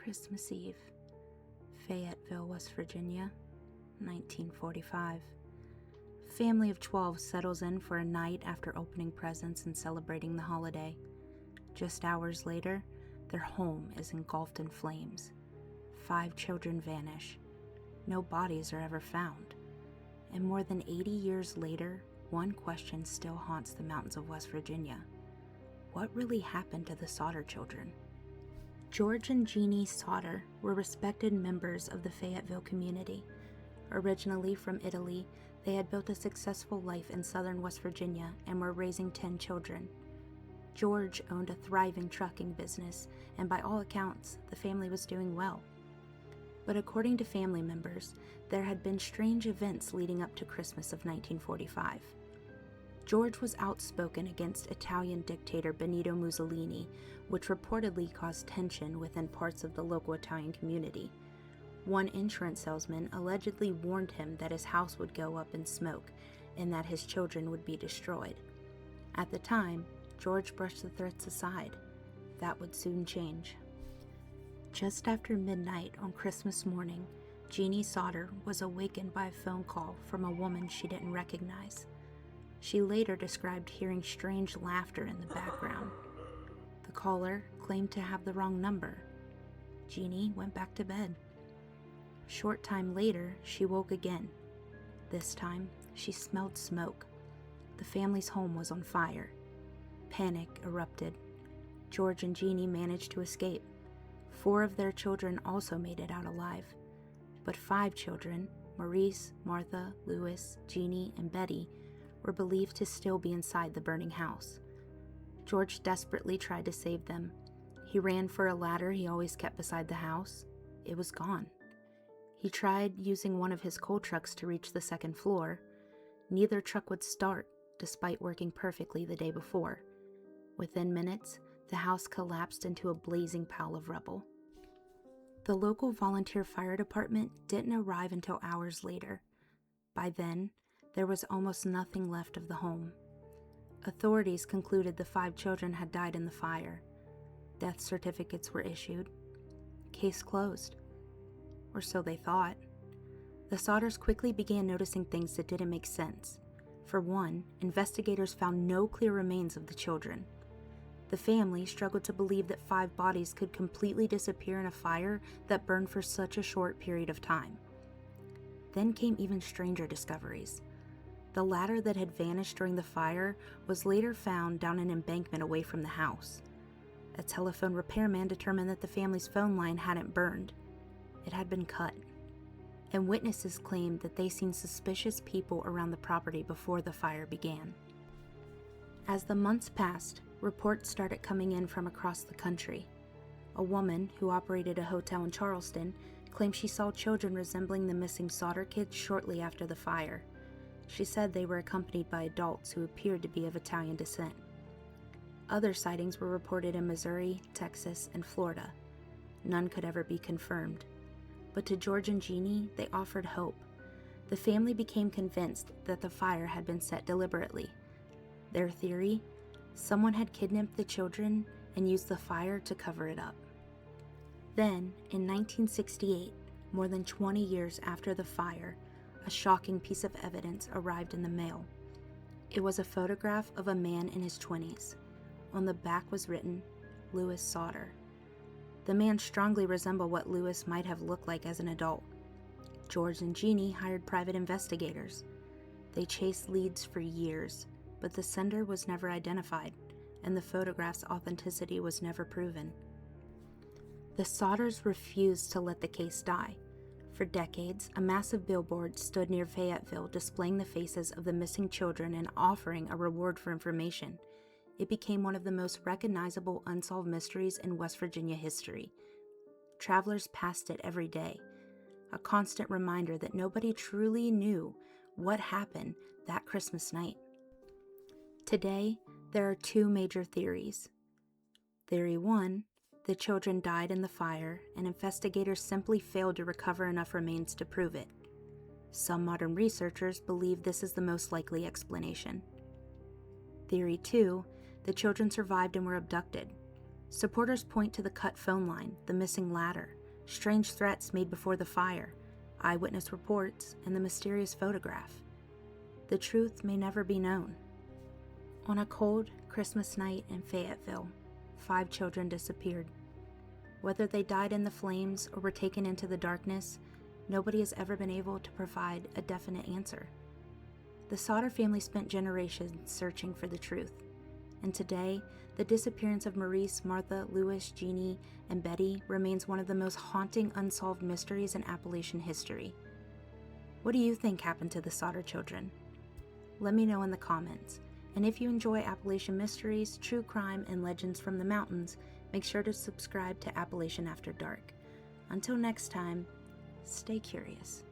Christmas Eve, Fayetteville, West Virginia, 1945. A family of 12 settles in for a night after opening presents and celebrating the holiday. Just hours later, their home is engulfed in flames. 5 children vanish. No bodies are ever found. And more than 80 years later, one question still haunts the mountains of West Virginia. What really happened to the Sodder children? George and Jennie Sodder were respected members of the Fayetteville community. Originally from Italy, they had built a successful life in southern West Virginia and were raising 10 children. George owned a thriving trucking business, and by all accounts, the family was doing well. But according to family members, there had been strange events leading up to Christmas of 1945. George was outspoken against Italian dictator Benito Mussolini, which reportedly caused tension within parts of the local Italian community. One insurance salesman allegedly warned him that his house would go up in smoke and that his children would be destroyed. At the time, George brushed the threats aside. That would soon change. Just after midnight on Christmas morning, Jennie Sodder was awakened by a phone call from a woman she didn't recognize. She later described hearing strange laughter in the background. The caller claimed to have the wrong number. Jennie went back to bed. Short time later, she woke again. This time, she smelled smoke. The family's home was on fire. Panic erupted. George and Jennie managed to escape. 4 of their children also made it out alive. But 5 children, Maurice, Martha, Louis, Jeannie, and Betty, were believed to still be inside the burning house. George desperately tried to save them. He ran for a ladder he always kept beside the house. It was gone. He tried using one of his coal trucks to reach the second floor. Neither truck would start, despite working perfectly the day before. Within minutes, the house collapsed into a blazing pile of rubble. The local volunteer fire department didn't arrive until hours later. By then, there was almost nothing left of the home. Authorities concluded the 5 children had died in the fire. Death certificates were issued. Case closed. Or so they thought. The Sodders quickly began noticing things that didn't make sense. For one, investigators found no clear remains of the children. The family struggled to believe that 5 bodies could completely disappear in a fire that burned for such a short period of time. Then came even stranger discoveries. The ladder that had vanished during the fire was later found down an embankment away from the house. A telephone repairman determined that the family's phone line hadn't burned. It had been cut. And witnesses claimed that they seen suspicious people around the property before the fire began. As the months passed, reports started coming in from across the country. A woman who operated a hotel in Charleston claimed she saw children resembling the missing Sodder kids shortly after the fire. She said they were accompanied by adults who appeared to be of Italian descent. Other sightings were reported in Missouri, Texas, and Florida. None could ever be confirmed. But to George and Jennie, they offered hope. The family became convinced that the fire had been set deliberately. Their theory? Someone had kidnapped the children and used the fire to cover it up. Then, in 1968, more than 20 years after the fire, a shocking piece of evidence arrived in the mail. It was a photograph of a man in his 20s. On the back was written, Louis Sodder. The man strongly resembled what Louis might have looked like as an adult. George and Jennie hired private investigators. They chased leads for years, but the sender was never identified, and the photograph's authenticity was never proven. The Sodders refused to let the case die. For decades, a massive billboard stood near Fayetteville displaying the faces of the missing children and offering a reward for information. It became one of the most recognizable unsolved mysteries in West Virginia history. Travelers passed it every day, a constant reminder that nobody truly knew what happened that Christmas night. Today, there are 2 major theories. Theory 1, the children died in the fire, and investigators simply failed to recover enough remains to prove it. Some modern researchers believe this is the most likely explanation. Theory 2, the children survived and were abducted. Supporters point to the cut phone line, the missing ladder, strange threats made before the fire, eyewitness reports, and the mysterious photograph. The truth may never be known. On a cold Christmas night in Fayetteville, 5 children disappeared. Whether they died in the flames or were taken into the darkness, nobody has ever been able to provide a definite answer. The Sodder family spent generations searching for the truth, and today, the disappearance of Maurice, Martha, Louis, Jeannie, and Betty remains one of the most haunting unsolved mysteries in Appalachian history. What do you think happened to the Sodder children? Let me know in the comments. And if you enjoy Appalachian mysteries, true crime, and legends from the mountains, make sure to subscribe to Appalachian After Dark. Until next time, stay curious.